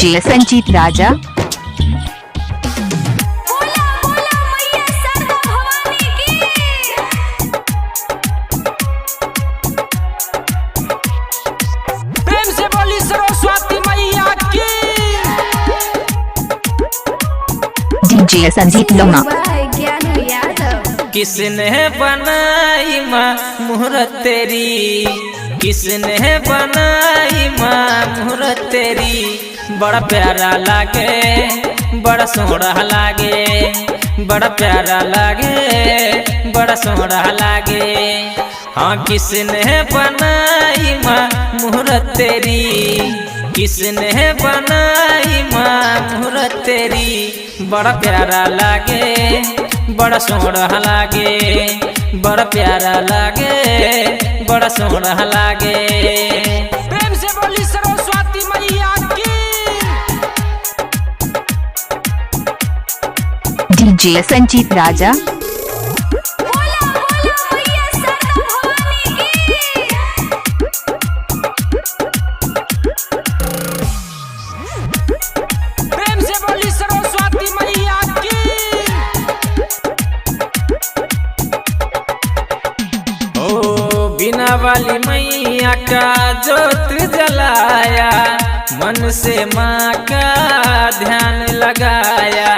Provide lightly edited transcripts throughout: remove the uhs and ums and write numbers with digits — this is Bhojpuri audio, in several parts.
डीजे संजीत राजा। प्रेम से बोली सरस्वती मैया की। डीजे संजीत लोमा। किसने बनाई माँ मुहूर्त तेरी, किसने बनाई माँ मुहूर्त तेरी। बड़ा प्यारा लागे, बड़ा सोहरा लागे, बड़ा प्यारा लागे, बड़ा सोहरा लागे। हाँ किसने बनाई माँ मुहूर्त तेरी, किसने बनाई माँ मुहूर्त तेरी। बड़ा प्यारा लागे, बड़ा सोहरा लागे, बड़ा प्यारा लागे, बड़ा सोहरा लागे। प्रेम से बोली सरस्वती मैया की। डीजे संजीत राजा। प्रेम से बोली सरस्वती मैया की। ओ बिना वाली मैया का जोत जलाया, मन से माँ का ध्यान लगाया।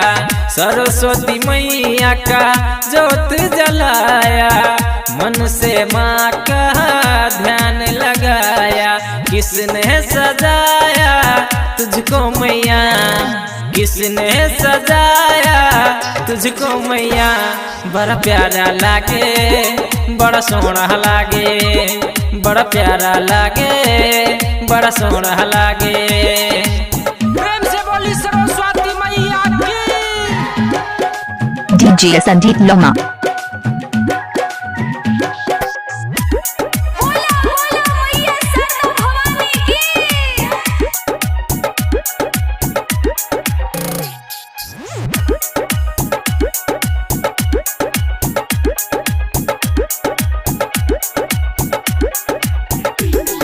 सरस्वती मैया का जोत जलाया, मन से माँ का ध्यान लगाया। किसने सजाया तुझको मैया, किसने सजाया तुझको मैया। बड़ा प्यारा लागे, बड़ा सोहरा लागे, बड़ा प्यारा लागे, बड़ा सोहरा लागे। प्रेम से बोली सरस्वती मैया की। डीजे संजीत लोमा।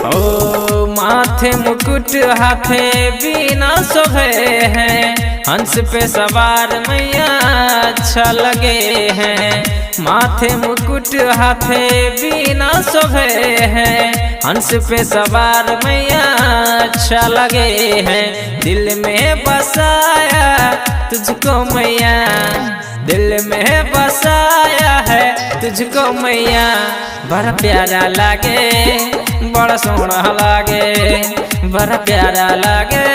ओ माथे मुकुट हाथे बीना शोभे हैं, हंस पे सवार मैया अच्छा लगे हैं। माथे मुकुट हाथे बीना शोभे हैं, हंस पे सवार मैया अच्छा लगे हैं। दिल में बसाया तुझको मैया, दिल में बसाया है तुझको मैया। बड़ा प्यारा लागे, बड़ा सोहरा लागे, बड़ा प्यारा लागे,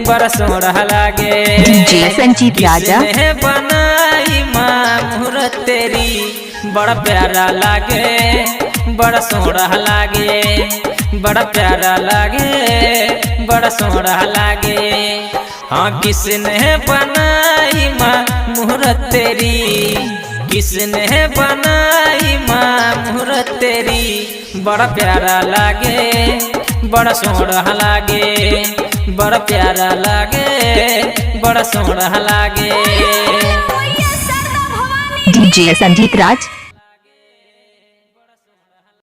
बड़ा सोहरा लागे। डीजे संजीत राजा। किसने बनाई माँ मुहूर्त तेरी। बड़ा प्यारा लागे, बड़ा सोहरा लागे, बड़ा प्यारा लागे, बड़ा सोहरा लागे। हाँ किसने बनाई माँ मुहूर्त तेरी, किसने बनाई माँ मुहूर्त तेरी। बड़ा प्यारा लागे, बड़ा सोहरा लागे, बड़ा प्यारा लागे, बड़ा सोहरा लागे। डीजे संजीत राज।